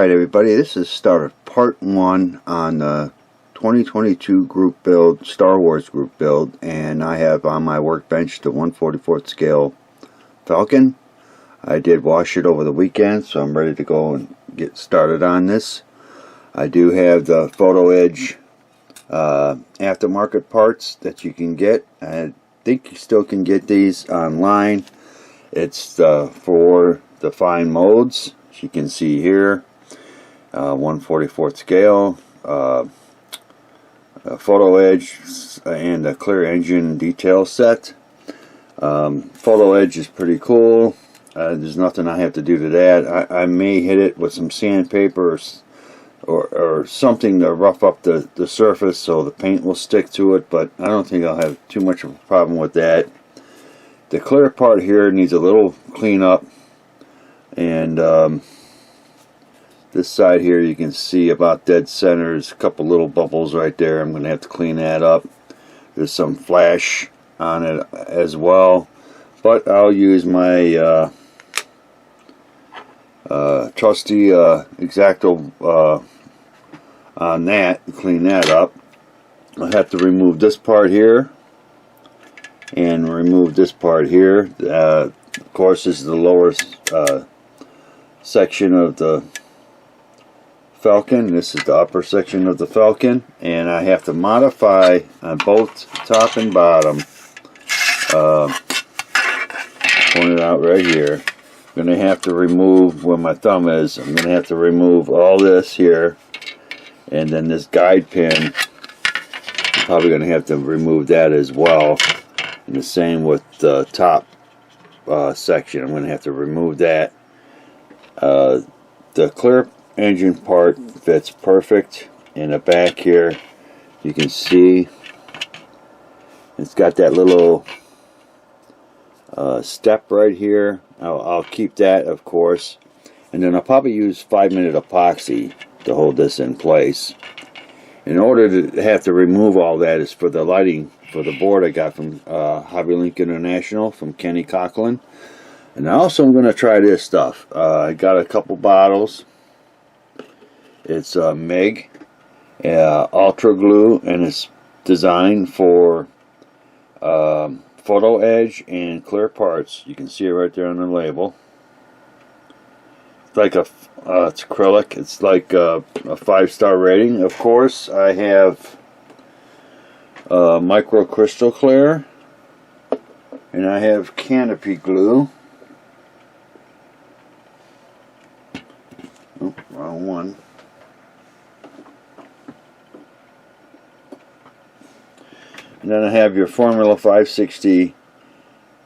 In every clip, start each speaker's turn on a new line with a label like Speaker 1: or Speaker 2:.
Speaker 1: Alright everybody, this is part 1 on the 2022 group build, Star Wars group build, and I have on my workbench the 1/44th scale Falcon. I did wash it over the weekend, so I'm ready to go and get started on this. I do have the Photo Edge aftermarket parts that you can get. I think you still can get these online. It's for the fine modes. As you can see here, 1/44th scale, Photo Edge, and a clear engine detail set. Photo Edge is pretty cool. There's nothing I have to do to that. I may hit it with some sandpaper or something to rough up the surface so the paint will stick to it, but I don't think I'll have too much of a problem with that. The clear part here needs a little cleanup, and this side here you can see about dead center. There's a couple little bubbles right there. I'm going to have to clean that up. There's some flash on it as well, but I'll use my trusty X-Acto on that to clean that up. I'll have to remove this part here and remove this part here. Of course, this is the lower section of the Falcon. This is the upper section of the Falcon, and I have to modify on both top and bottom. Point it out right here. I'm going to have to remove where my thumb is. I'm going to have to remove all this here, and then this guide pin, I'm probably going to have to remove that as well. And the same with the top section. I'm going to have to remove that. The clear engine part fits perfect. In the back here, you can see it's got that little step right here. I'll keep that, of course, and then I'll probably use 5-minute epoxy to hold this in place. In order to have to remove all that is for the lighting for the board I got from Hobby Link International from Kenny Coughlin. And also I'm going to try this stuff. I got a couple bottles. It's Meg Ultra Glue, and it's designed for Photo Edge and clear parts. You can see it right there on the label. It's like it's acrylic. It's like a 5-star rating. Of course, I have micro crystal clear, and I have canopy glue. Oh, wrong one. And then I have your Formula 560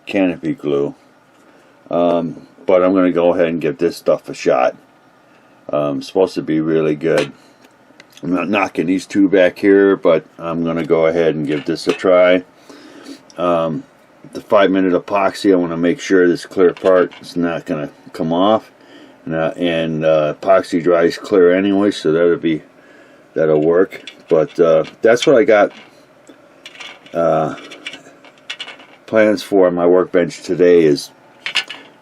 Speaker 1: canopy glue. But I'm going to go ahead and give this stuff a shot. It's supposed to be really good. I'm not knocking these two back here, but I'm going to go ahead and give this a try. The 5-minute epoxy, I want to make sure this clear part is not going to come off. And epoxy dries clear anyway, so that'll work. But that's what I got plans for on my workbench today, is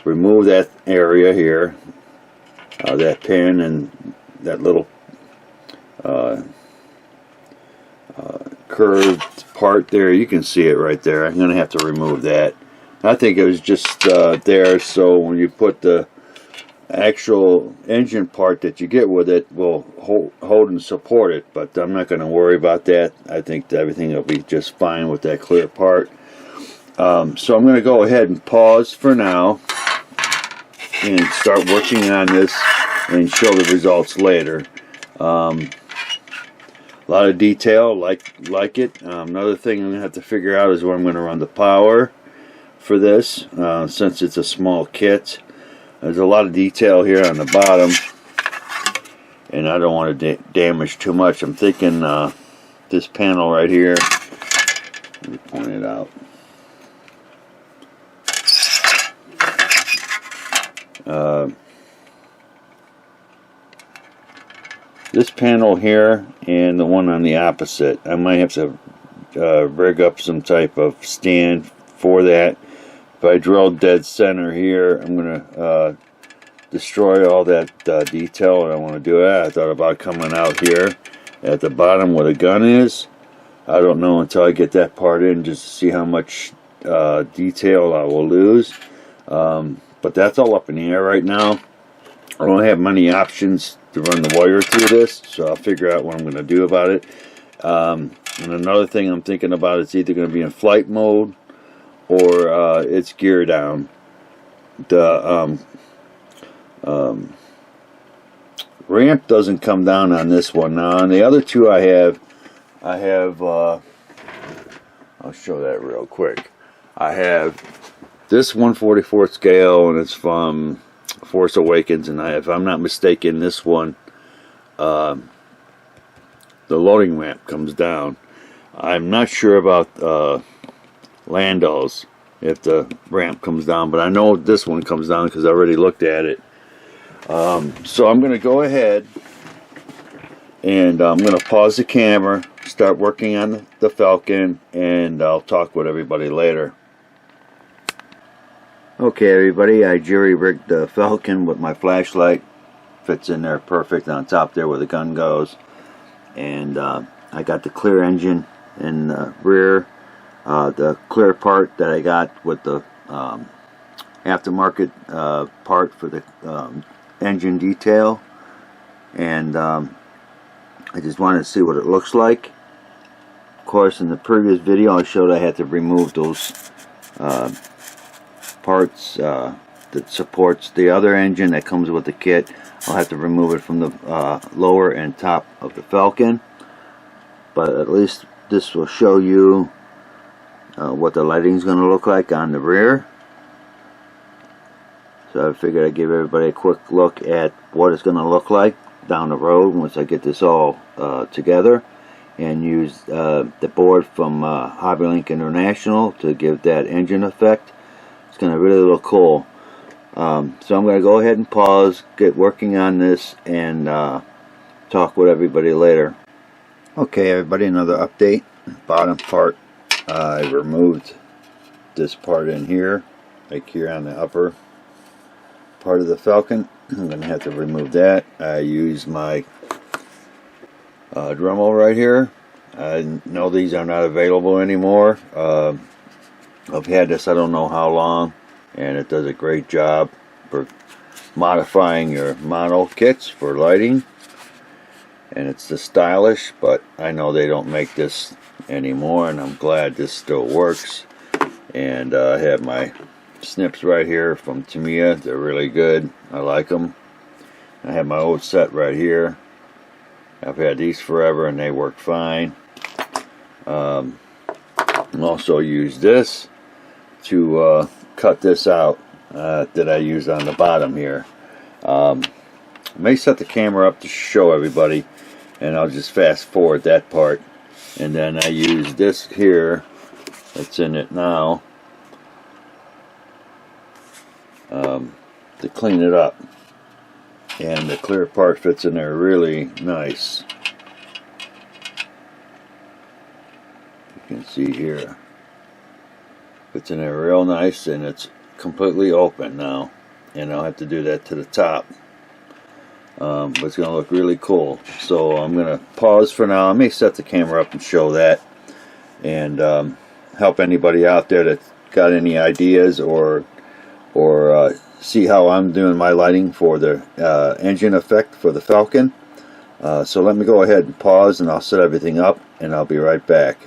Speaker 1: remove that area here, that pin and that little curved part there. You can see it right there. I'm going to have to remove that. I think it was just there so when you put the actual engine part that you get with it will hold and support it, but I'm not going to worry about that. I think that everything will be just fine with that clear part. So I'm going to go ahead and pause for now and start working on this and show the results later. A lot of detail, like it. Another thing I'm going to have to figure out is where I'm going to run the power for this, since it's a small kit. There's a lot of detail here on the bottom, and I don't want to damage too much. I'm thinking this panel right here, let me point it out. This panel here and the one on the opposite, I might have to rig up some type of stand for that. If I drill dead center here, I'm going to destroy all that detail, and I want to do that. I thought about coming out here at the bottom where the gun is. I don't know until I get that part in, just to see how much detail I will lose. But that's all up in the air right now. I don't have many options to run the wire through this, so I'll figure out what I'm going to do about it. And another thing I'm thinking about, it's either going to be in flight mode or it's gear down. The ramp doesn't come down on this one. Now on the other two I have I'll show that real quick. I have this 1/44 scale, and it's from Force Awakens, and if I'm not mistaken, this one, the loading ramp comes down. I'm not sure about Lando's, if the ramp comes down, but I know this one comes down because I already looked at it. So I'm going to go ahead and I'm going to pause the camera, start working on the Falcon, and I'll talk with everybody later. Okay everybody, I jury-rigged the Falcon with my flashlight. Fits in there perfect on top there where the gun goes. And I got the clear engine in the rear. The clear part that I got with the aftermarket part for the engine detail. And I just wanted to see what it looks like. Of course, in the previous video I showed I had to remove those parts that supports the other engine that comes with the kit. I'll have to remove it from the lower and top of the Falcon, but at least this will show you what the lighting is going to look like on the rear. So I figured I'd give everybody a quick look at what it's going to look like down the road once I get this all together, and use the board from HobbyLink International to give that engine effect. It's going to really look cool. So I'm going to go ahead and pause, get working on this, and talk with everybody later. Okay everybody, another update. Bottom part, I removed this part in here, like here on the upper part of the Falcon. I'm going to have to remove that. I use my Dremel right here. I know these are not available anymore. I've had this I don't know how long, and it does a great job for modifying your model kits for lighting, and it's the stylish, but I know they don't make this anymore, and I'm glad this still works. And I have my snips right here from Tamiya. They're really good. I like them. I have my old set right here. I've had these forever and they work fine. Also use this to cut this out that I use on the bottom here. I may set the camera up to show everybody, and I'll just fast forward that part, and then I use this here that's in it now to clean it up, and the clear part fits in there really nice. You can see here, fits in there real nice, and it's completely open now, and I'll have to do that to the top, but it's going to look really cool. So I'm going to pause for now. I may set the camera up and show that, and help anybody out there that's got any ideas or see how I'm doing my lighting for the engine effect for the Falcon. So let me go ahead and pause, and I'll set everything up, and I'll be right back.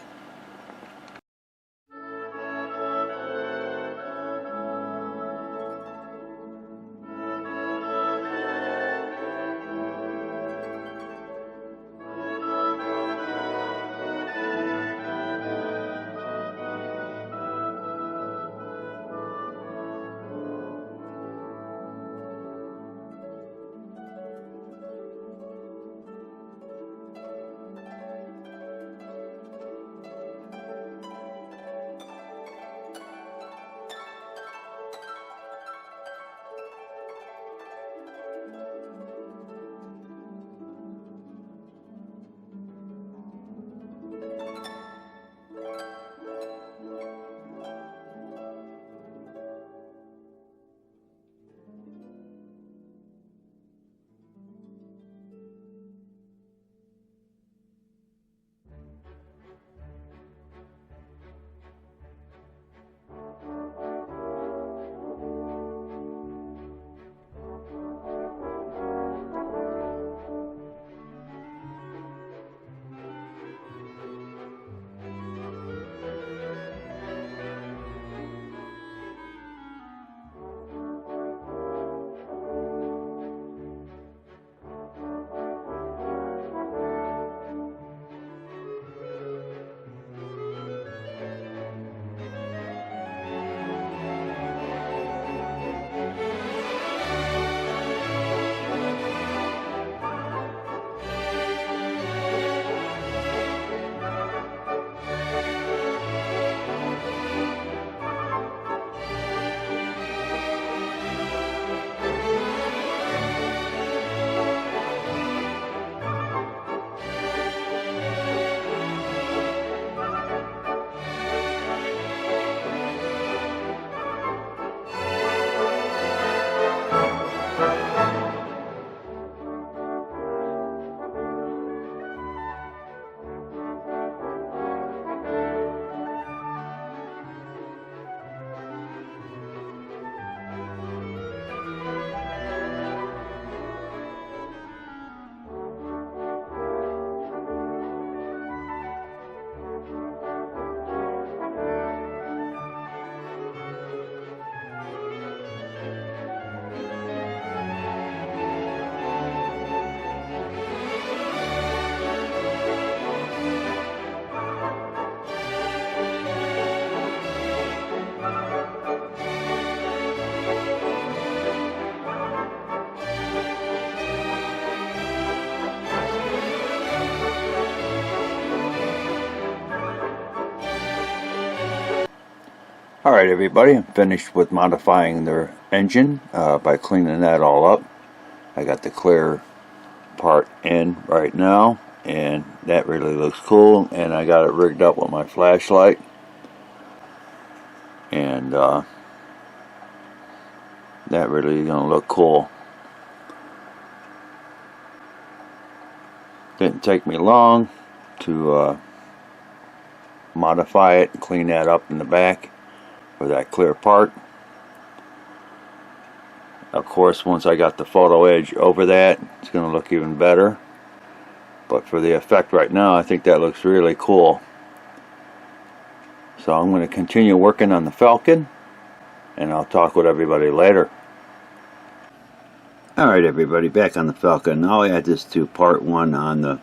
Speaker 1: Alright everybody, I'm finished with modifying their engine by cleaning that all up. I got the clear part in right now, and that really looks cool, and I got it rigged up with my flashlight, and that really is going to look cool. Didn't take me long to modify it and clean that up in the back for that clear part. Of course, once I got the photo edge over that, it's going to look even better. But for the effect right now, I think that looks really cool. So I'm going to continue working on the Falcon, and I'll talk with everybody later. Alright everybody, back on the Falcon. I'll add this to part 1 on the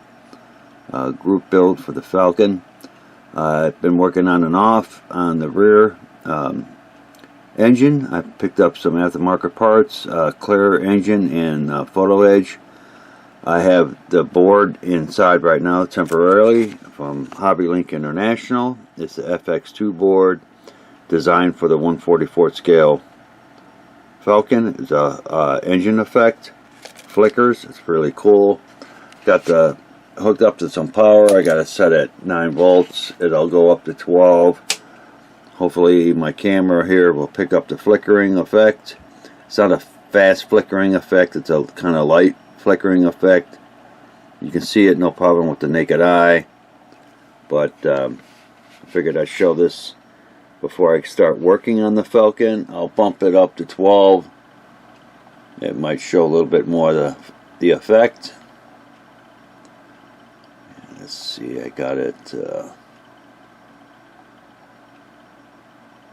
Speaker 1: group build for the Falcon. I've been working on and off on the rear engine. I picked up some aftermarket parts, clear engine and photo edge. I have the board inside right now temporarily from HobbyLink International. It's the FX2 board designed for the 1/44 scale Falcon. It's a engine effect, flickers. It's really cool. Got the hooked up to some power. I got it set at 9 volts. It'll go up to 12. Hopefully my camera here will pick up the flickering effect. It's not a fast flickering effect, it's a kind of light flickering effect. You can see it no problem with the naked eye, but I figured I'd show this before I start working on the Falcon. I'll bump it up to 12. It might show a little bit more of the effect. Let's see, I got it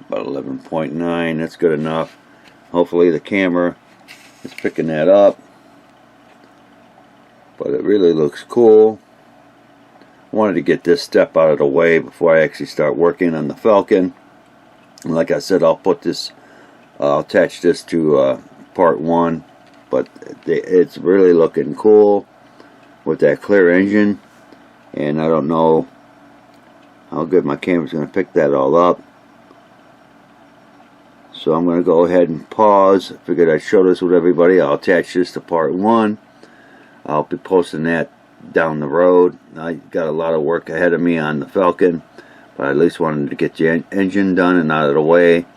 Speaker 1: about 11.9. That's good enough. Hopefully the camera is picking that up, but it really looks cool. I wanted to get this step out of the way before I actually start working on the Falcon. And like I said, I'll put this, I'll attach this to part 1, but it's really looking cool with that clear engine, and I don't know how good my camera's going to pick that all up. So I'm going to go ahead and pause. I figured I'd show this with everybody. I'll attach this to part 1. I'll be posting that down the road. I got a lot of work ahead of me on the Falcon, but I at least wanted to get the engine done and out of the way.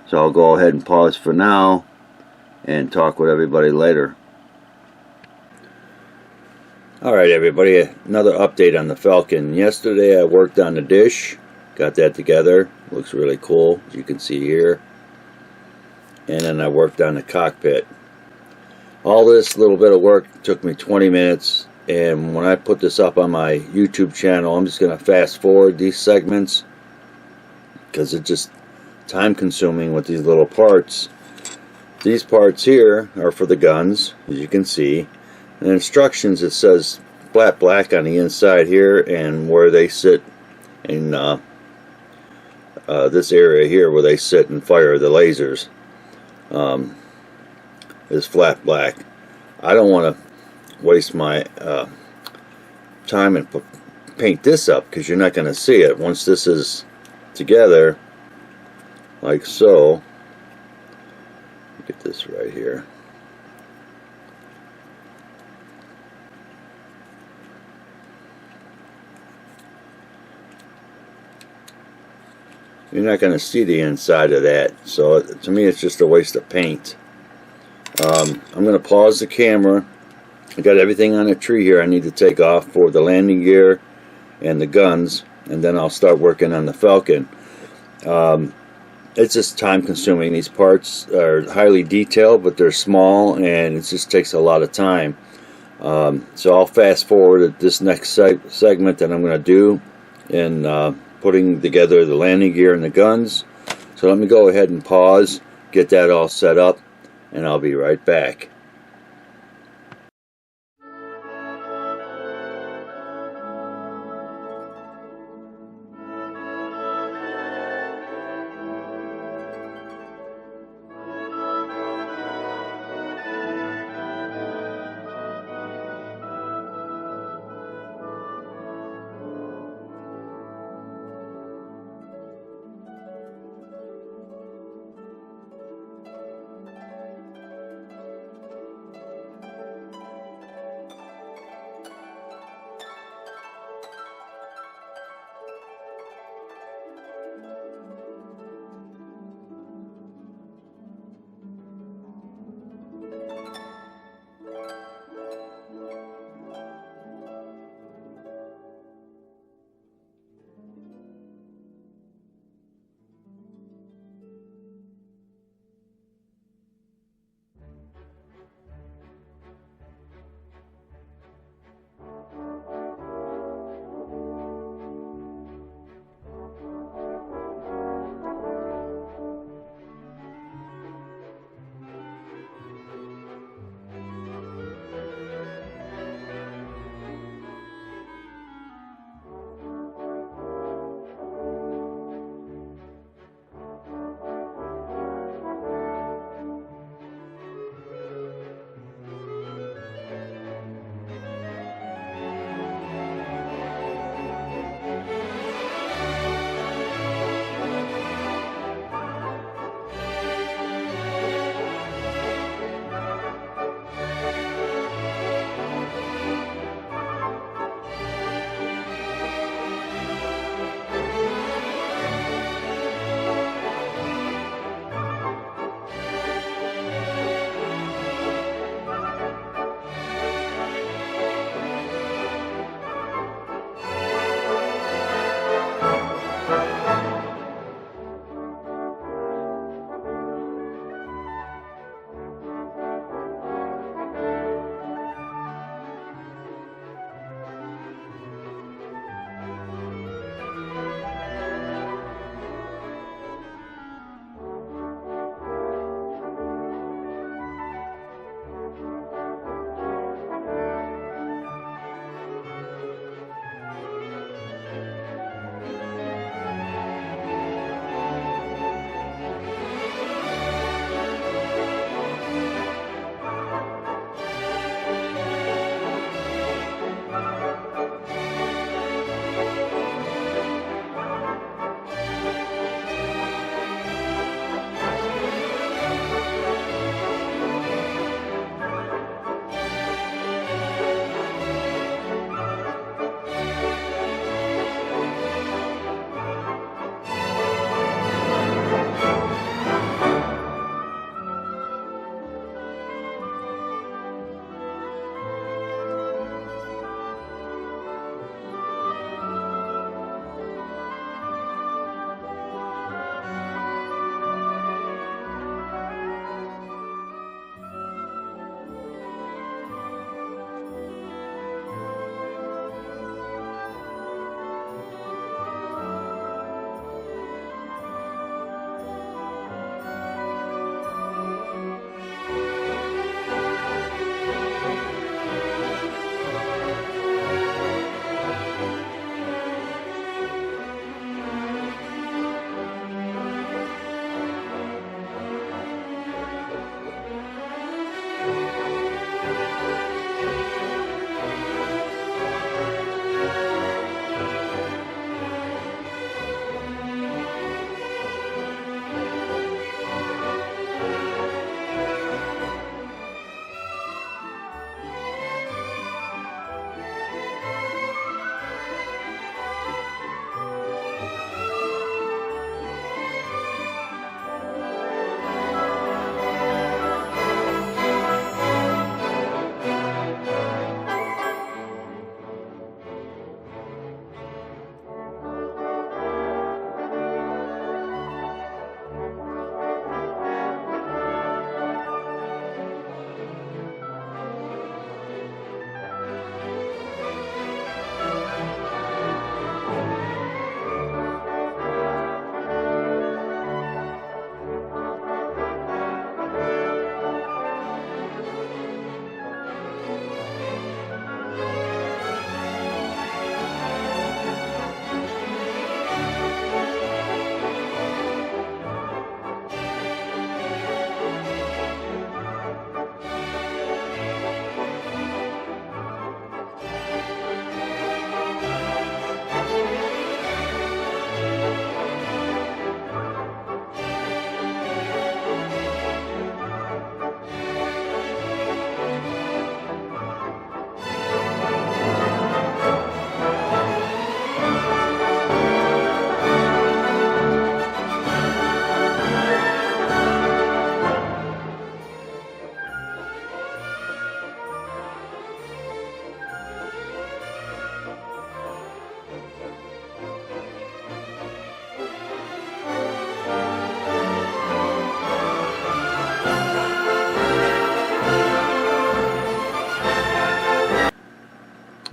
Speaker 1: So I'll go ahead and pause for now and talk with everybody later. Alright everybody, another update on the Falcon. Yesterday I worked on the dish, got that together. Looks really cool, as you can see here. And then I worked on the cockpit. All this little bit of work took me 20 minutes, and when I put this up on my YouTube channel, I'm just going to fast forward these segments because it's just time consuming with these little parts. These parts here are for the guns, as you can see. And instructions, it says flat black on the inside here, and where they sit in this area here where they sit and fire the lasers is flat black. I don't want to waste my time and paint this up because you're not going to see it once this is together like so. Get this right here. You're not going to see the inside of that, so to me it's just a waste of paint. I'm going to pause the camera. I got everything on the tree here I need to take off for the landing gear and the guns, and then I'll start working on the Falcon. It's just time consuming. These parts are highly detailed, but they're small, and it just takes a lot of time. So I'll fast forward this next segment that I'm going to do in putting together the landing gear and the guns. So let me go ahead and pause, get that all set up, and I'll be right back.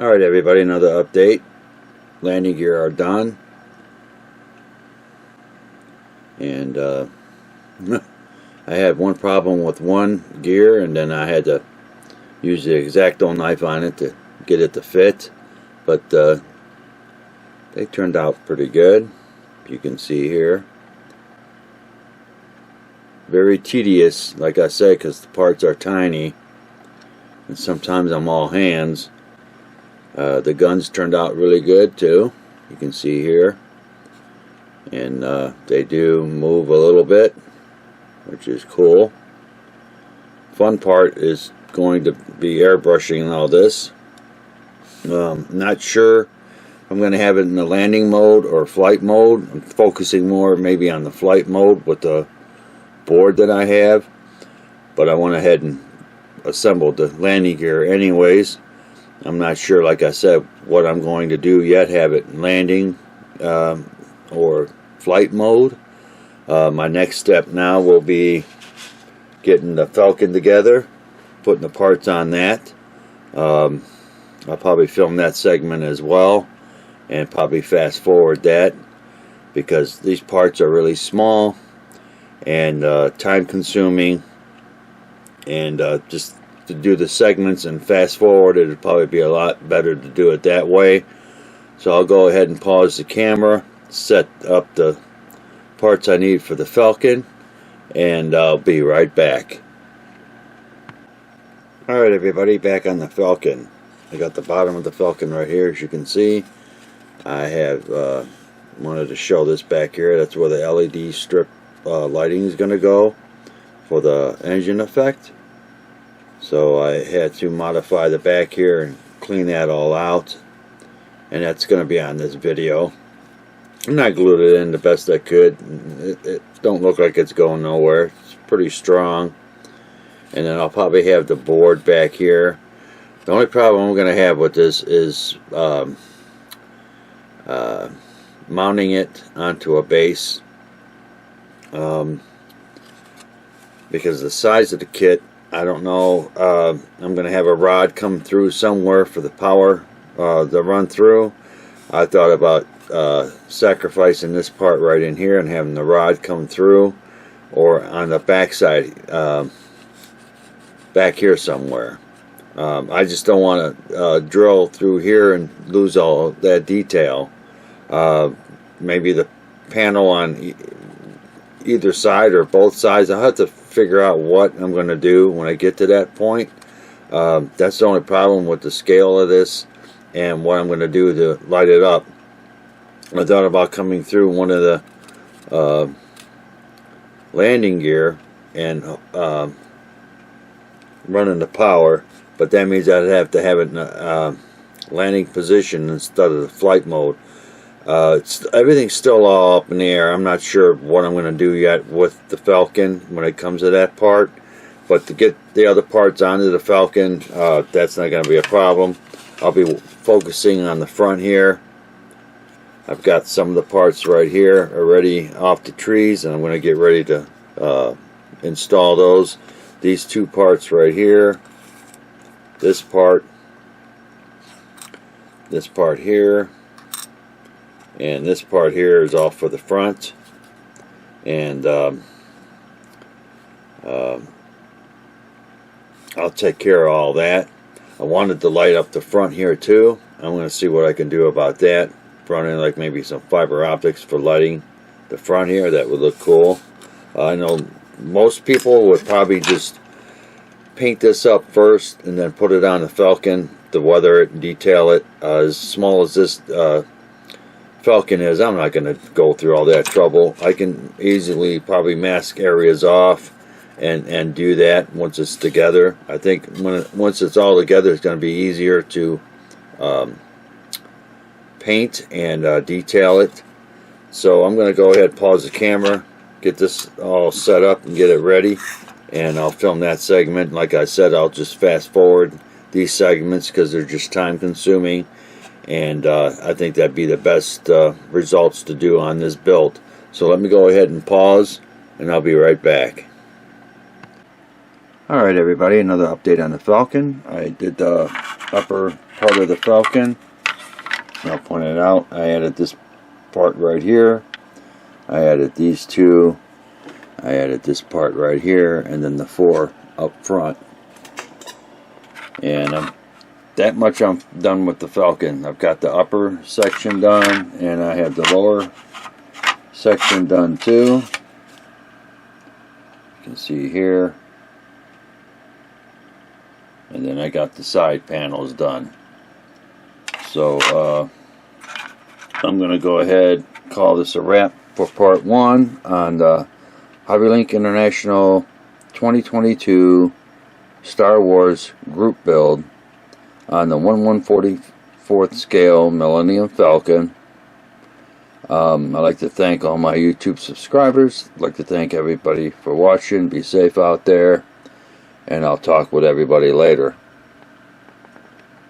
Speaker 1: Alright everybody, another update. Landing gear are done. And I had one problem with one gear, and then I had to use the X-Acto knife on it to get it to fit. But they turned out pretty good. You can see here. Very tedious, like I say, because the parts are tiny. And sometimes I'm all hands. The guns turned out really good too. You can see here. And they do move a little bit, which is cool. Fun part is going to be airbrushing all this. Not sure if I'm going to have it in the landing mode or flight mode. I'm focusing more maybe on the flight mode with the board that I have, but I went ahead and assembled the landing gear anyways. I'm not sure, like I said, what I'm going to do yet, have it in landing or flight mode. My next step now will be getting the Falcon together, putting the parts on that. I'll probably film that segment as well and probably fast forward that, because these parts are really small and time consuming, and just to do the segments and fast forward, it would probably be a lot better to do it that way. So I'll go ahead and pause the camera, set up the parts I need for the Falcon, and I'll be right back. Alright everybody, back on the Falcon. I got the bottom of the Falcon right here, as you can see. I have wanted to show this back here. That's where the LED strip lighting is going to go for the engine effect. So I had to modify the back here and clean that all out, and that's going to be on this video. And I glued it in the best I could. It don't look like it's going nowhere. It's pretty strong. And then I'll probably have the board back here. The only problem I'm going to have with this is mounting it onto a base, because the size of the kit, I don't know. I'm going to have a rod come through somewhere for the power to run through. I thought about sacrificing this part right in here and having the rod come through, or on the back side, back here somewhere. I just don't want to drill through here and lose all that detail. Maybe the panel on either side or both sides. I'll have to figure out what I'm going to do when I get to that point. That's the only problem with the scale of this and what I'm going to do to light it up. I thought about coming through one of the landing gear and running the power, but that means I'd have to have it in a landing position instead of the flight mode. Everything's still all up in the air. I'm not sure what I'm going to do yet with the Falcon when it comes to that part, but to get the other parts onto the Falcon, that's not going to be a problem. I'll be focusing on the front here. I've got some of the parts right here already off the trees, and I'm going to get ready to install those. These two parts right here, this part here, and this part here is all for the front. And I'll take care of all that. I wanted to light up the front here too. I'm going to see what I can do about that. Running like maybe some fiber optics for lighting the front here. That would look cool. I know most people would probably just paint this up first and then put it on the Falcon to weather it and detail it. As small as this Falcon is, I'm not going to go through all that trouble. I can easily probably mask areas off and do that once it's together. I think once it's all together, it's going to be easier to paint and detail it. So I'm going to go ahead, pause the camera, get this all set up and get it ready, and I'll film that segment. Like I said, I'll just fast forward these segments because they're just time consuming, and I think that'd be the best results to do on this build. So let me go ahead and pause, and I'll be right back. Alright everybody, another update on the Falcon. I did the upper part of the Falcon. I'll point it out. I added this part right here. I added these two. I added this part right here, and then the 4 up front. And that much I'm done with the Falcon. I've got the upper section done, and I have the lower section done too. You can see here. And then I got the side panels done. So I'm going to go ahead and call this a wrap for part 1 on the HobbyLink International 2022 Star Wars group build on the 1/144th scale Millennium Falcon. I'd like to thank all my YouTube subscribers. I'd like to thank everybody for watching. Be safe out there. And I'll talk with everybody later.